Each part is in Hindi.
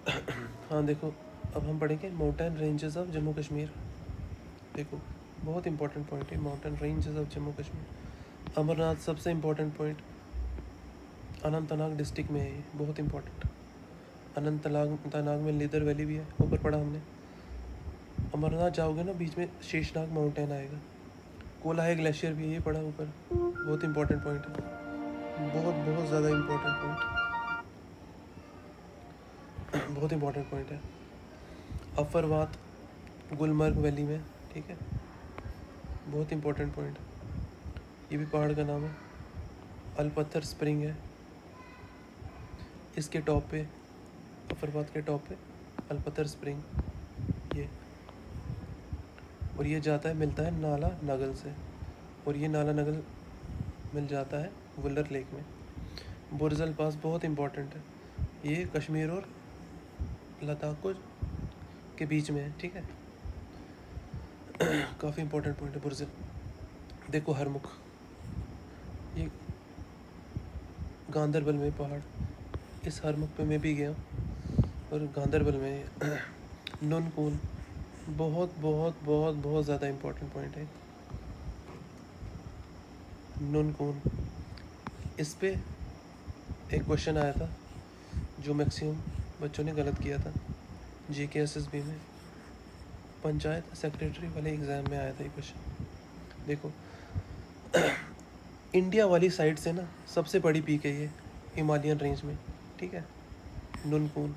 हाँ देखो, अब हम पढ़ेंगे mountain ranges of Jammu Kashmir. देखो बहुत इंपॉर्टेंट पॉइंट है, mountain ranges of Jammu Kashmir. Amarnath सबसे इम्पोर्टेंट पॉइंट अनंतनाग डिस्ट्रिक्ट में है, ये बहुत इंपॉर्टेंट। अनंतनाग में लेदर वैली भी है, ऊपर पढ़ा हमने। अमरनाथ जाओगे ना, बीच में शेषनाग माउंटेन आएगा, कोलाहाई ग्लेशियर भी है, ये पढ़ा ऊपर। बहुत इंपॉर्टेंट पॉइंट है, बहुत बहुत ज़्यादा इंपॉर्टेंट पॉइंट, बहुत इंपॉर्टेंट पॉइंट है। अफरवात गुलमर्ग वैली में, ठीक है, बहुत इंपॉर्टेंट पॉइंट। ये भी पहाड़ का नाम है। अलपत्थर स्प्रिंग है, इसके टॉप पे, अफरवात के टॉप पे अलपत्थर स्प्रिंग ये। और ये जाता है, मिलता है नाला नगल से, और ये नाला नगल मिल जाता है वुलर लेक में। बुरजल पास बहुत इंपॉर्टेंट है, ये कश्मीर और लद्दाख को के बीच में है, ठीक है। काफ़ी इंपॉर्टेंट पॉइंट है बुरजल। देखो हरमुख, ये गांदरबल में पहाड़, इस हरमुख पे मैं भी गया, और गांदरबल में नुनकून, बहुत बहुत बहुत बहुत ज़्यादा इंपॉर्टेंट पॉइंट है नुनकून। इस पे एक क्वेश्चन आया था जो मैक्सिमम बच्चों ने गलत किया था JKSSB में, पंचायत सेक्रेटरी वाले एग्ज़ाम में आया था ये क्वेश्चन। देखो इंडिया वाली साइड से ना सबसे बड़ी पीक है ये हिमालयन रेंज में, ठीक है, नुनकून।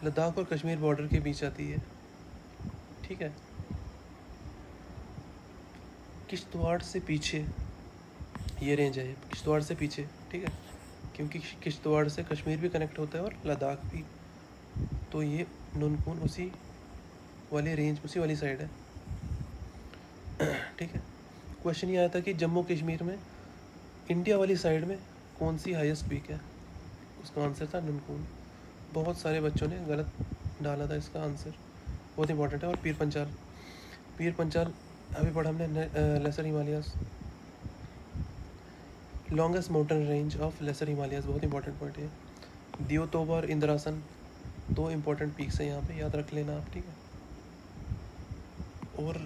लद्दाख और कश्मीर बॉर्डर के बीच आती है, ठीक है। किश्तवाड़ से पीछे ये रेंज है, किश्तवाड़ से पीछे, ठीक है, क्योंकि किश्तवाड़ से कश्मीर भी कनेक्ट होता है और लद्दाख भी, तो ये नुनकून उसी वाली रेंज, उसी वाली साइड है, ठीक है। क्वेश्चन ये आया था कि जम्मू कश्मीर में इंडिया वाली साइड में कौन सी हाईएस्ट पीक है, उसका आंसर था नुनकून। बहुत सारे बच्चों ने गलत डाला था इसका आंसर, बहुत इंपॉर्टेंट है। और पीर पंचाल, पीर पंचाल अभी पढ़ा हमने, lesser Himalayas, longest mountain range of lesser Himalayas, बहुत इंपॉर्टेंट पॉइंट है। दियो तोबा और इंद्रासन, दो इंपॉर्टेंट पीक्स हैं यहाँ पे, याद रख लेना आप, ठीक है। और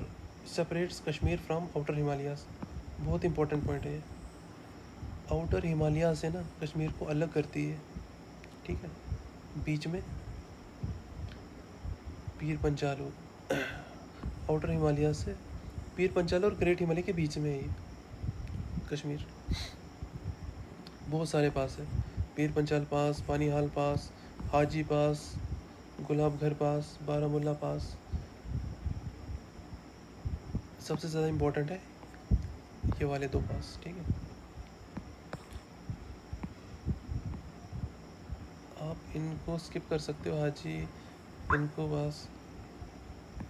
separates Kashmir from outer Himalayas, बहुत इंपॉर्टेंट पॉइंट है ये। आउटर हिमालयाज से ना कश्मीर को अलग करती है, ठीक है। बीच में पीर पंचाल हो, आउटर हिमालयाज से पीर पंचाल और ग्रेट हिमालय के बीच में है ये कश्मीर। बहुत सारे पास है, पीर पंचाल पास, पानीहाल पास, हाजी पास, गुलाब घर पास, बारामुल्ला पास। सबसे ज़्यादा इम्पोर्टेंट है ये वाले दो पास, ठीक है। आप इनको स्किप कर सकते हो, हाजी, इनको बस,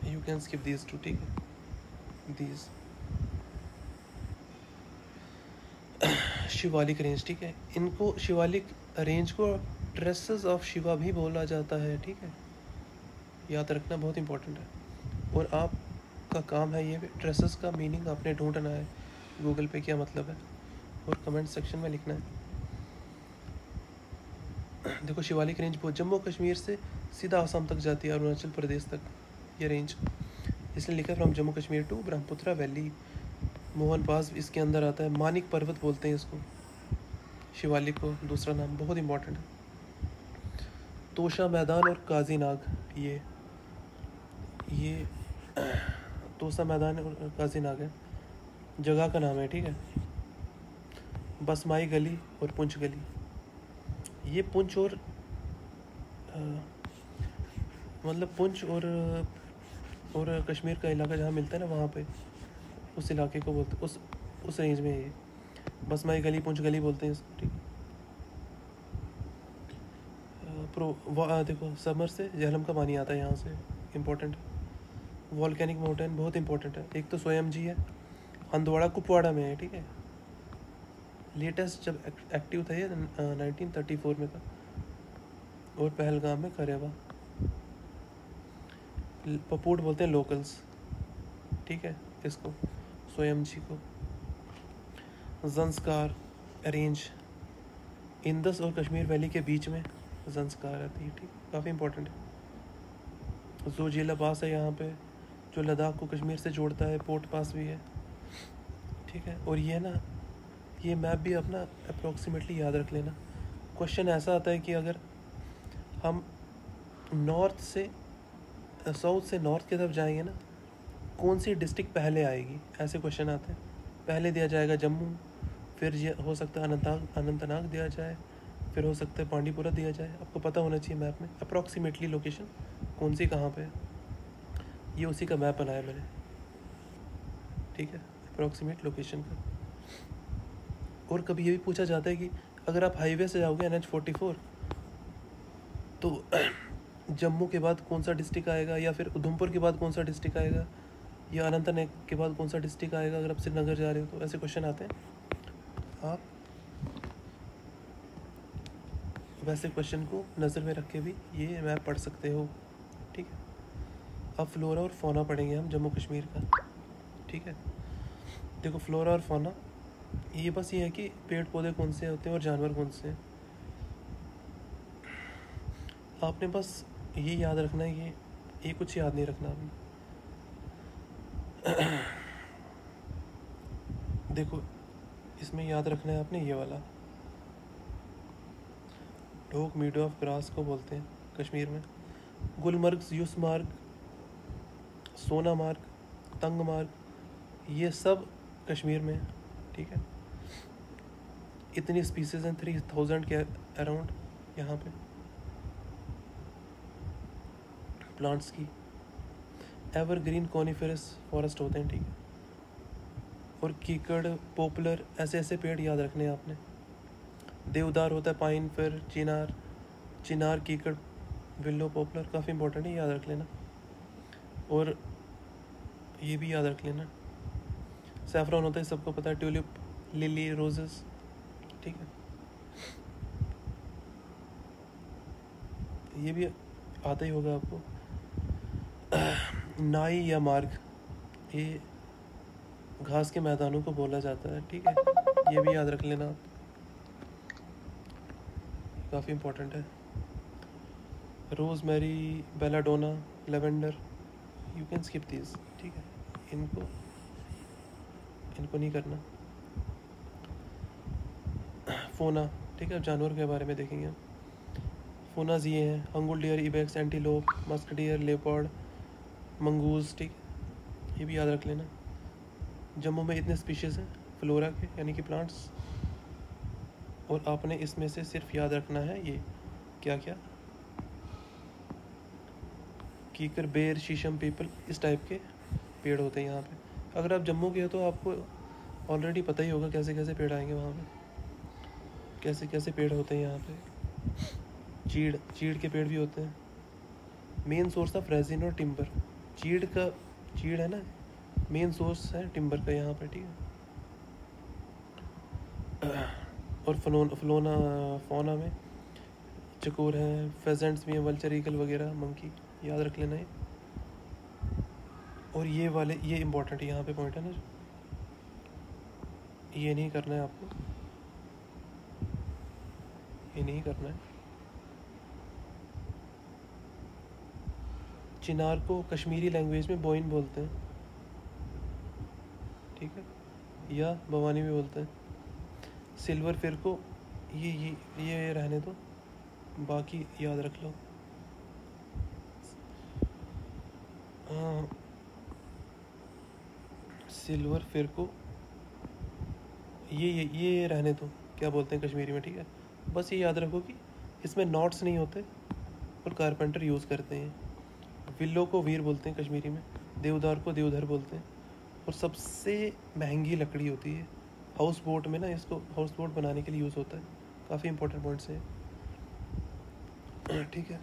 you can skip these two, ठीक है, दीज। शिवालिक रेंज, ठीक है, इनको शिवालिक रेंज को ट्रेसेस ऑफ शिवा भी बोला जाता है, ठीक है, याद रखना, बहुत इंपॉर्टेंट है। और आपका काम है ये ट्रेसेस का मीनिंग आपने ढूंढना है गूगल पे, क्या मतलब है, और कमेंट सेक्शन में लिखना है। देखो शिवालिक रेंज बहुत जम्मू कश्मीर से सीधा आसाम तक जाती है, अरुणाचल प्रदेश तक ये रेंज, इसलिए लिखा है from Jammu Kashmir to Brahmaputra valley. Mohan पास इसके अंदर आता है, मानिक पर्वत बोलते हैं इसको, शिवालिक को दूसरा नाम, बहुत इंपॉर्टेंट है। तोशा मैदान और काजी नाग, ये तोशा मैदान और काजी नाग है, जगह का नाम है, ठीक है। बसमाई गली और पुंछ गली, ये पुंछ और मतलब पुंछ और कश्मीर का इलाका जहाँ मिलता है ना, वहाँ पे उस इलाके को बोलते, उस रेंज में ये बसमाई गली, पुंछ गली बोलते हैं इसको, ठीक। देखो समर से जहलम का पानी आता है यहाँ से, इम्पोर्टेंट है। वॉल्केनिक माउंटेन बहुत इंपॉर्टेंट है, एक तो स्वयं जी है, हंदवाड़ा कुपवाड़ा में है, ठीक है। लेटेस्ट जब एक्टिव था ये 1934 में था, और पहलगाम में करेवा। पपूट बोलते हैं लोकल्स, ठीक है, इसको स्वयं जी को। जंस्कार रेंज इंदस और कश्मीर वैली के बीच में, ज़ंस्कार आती है, ठीक, काफ़ी इंपॉर्टेंट है। ज़ोजिला पास है यहाँ पे, जो लद्दाख को कश्मीर से जोड़ता है, पोर्ट पास भी है, ठीक है। और ये ना, ये मैप भी अपना अप्रॉक्सीमेटली याद रख लेना। क्वेश्चन ऐसा आता है कि अगर हम नॉर्थ से साउथ से नॉर्थ की तरफ जाएंगे ना, कौन सी डिस्ट्रिक्ट पहले आएगी, ऐसे क्वेश्चन आते हैं। पहले दिया जाएगा जम्मू, फिर ये हो सकता है अनंतनाग दिया जाए, फिर हो सकता है बांडीपुरा दिया जाए। आपको पता होना चाहिए मैप में अप्रॉक्सीमेटली लोकेशन कौन सी कहाँ पे है। ये उसी का मैप बनाया मैंने, ठीक है, अप्रॉक्सीमेट लोकेशन का। और कभी ये भी पूछा जाता है कि अगर आप हाईवे से जाओगे NH-44 तो जम्मू के बाद कौन सा डिस्ट्रिक्ट आएगा, या फिर उधमपुर के बाद कौन सा डिस्ट्रिक्ट आएगा, या अनंतनाग के बाद कौन सा डिस्ट्रिक्ट आएगा अगर आप श्रीनगर जा रहे हो। तो ऐसे क्वेश्चन आते हैं, आप वैसे क्वेश्चन को नज़र में रख के भी ये मैप पढ़ सकते हो, ठीक है। अब फ्लोरा और फौना पढ़ेंगे हम जम्मू कश्मीर का, ठीक है। देखो फ्लोरा और फौना, ये बस ये है कि पेड़ पौधे कौन से होते हैं और जानवर कौन से हैं। आपने बस ये याद रखना है, ये कुछ याद नहीं रखना आपने। देखो इसमें याद रखना है आपने ये वाला, ढोक मीडो ऑफ ग्रास को बोलते हैं कश्मीर में। गुलमर्ग, यूसमार्ग, सोनामार्ग, तंगमार्ग, ये सब कश्मीर में है, ठीक है। इतनी स्पीसीज हैं 3000 के अराउंड यहाँ पे प्लांट्स की। एवरग्रीन कॉनिफेरस फॉरेस्ट होते हैं, ठीक है। और कीकड़, पॉपुलर, ऐसे ऐसे पेड़ याद रखने हैं आपने। देवदार होता है, पाइन, फिर चिनार, कीकड़, विल्लो, पॉपुलर, काफ़ी इंपॉर्टेंट है, याद रख लेना। और ये भी याद रख लेना, सैफरॉन होता है, सबको पता है, ट्यूलिप, लिली, रोजेस, ठीक है। ये भी आता ही होगा आपको। नाई या मार्ग, ये घास के मैदानों को बोला जाता है, ठीक है। ये भी याद रख लेना आप, काफ़ी इंपॉर्टेंट है। Rosemary, belladonna, lavender, you can skip this, ठीक है। इनको नहीं करना। फोना, ठीक है, जानवर के बारे में देखेंगे। फोनाज ये हैं, hangul deer, ibex, antelope, musk deer, leopard, mongoose, ठीक, ये भी याद रख लेना। जम्मू में इतने स्पीशीज़ हैं फ्लोरा के, यानी कि प्लांट्स, और आपने इसमें से सिर्फ याद रखना है ये क्या क्या, कीकर, बेर, शीशम, पीपल, इस टाइप के पेड़ होते हैं यहाँ पे। अगर आप जम्मू के हो तो आपको ऑलरेडी पता ही होगा कैसे कैसे पेड़ आएंगे वहाँ पे, कैसे कैसे पेड़ होते हैं यहाँ पे। चीड़ के पेड़ भी होते हैं। मेन सोर्स ऑफ रेजिन और टिम्बर, चीड़ है ना, मेन सोर्स है टिम्बर का यहाँ पे, ठीक है। और फौना में चकोर हैं, फेजेंट्स भी हैं, वल्चर, ईगल वगैरह, मंकी, याद रख लेना है। और ये वाले, ये इम्पोर्टेंट है यहाँ पे पॉइंट है ना, ये नहीं करना है आपको, ये नहीं करना है। चिनार को कश्मीरी लैंग्वेज में बोइन बोलते हैं, ठीक है, या भवानी भी बोलते हैं। सिल्वर फिर को ये रहने दो, बाकी याद रख लो। हाँ, सिल्वर फिर को ये रहने दो, क्या बोलते हैं कश्मीरी में, ठीक है। बस ये याद रखो कि इसमें नॉट्स नहीं होते और कारपेंटर यूज़ करते हैं। विल्लो को वीर बोलते हैं कश्मीरी में, देवदार को देवधर बोलते हैं। और सबसे महंगी लकड़ी होती है हाउस बोट में ना, इसको हाउस बोट बनाने के लिए यूज़ होता है। काफ़ी इंपॉर्टेंट पॉइंट्स है, ठीक है।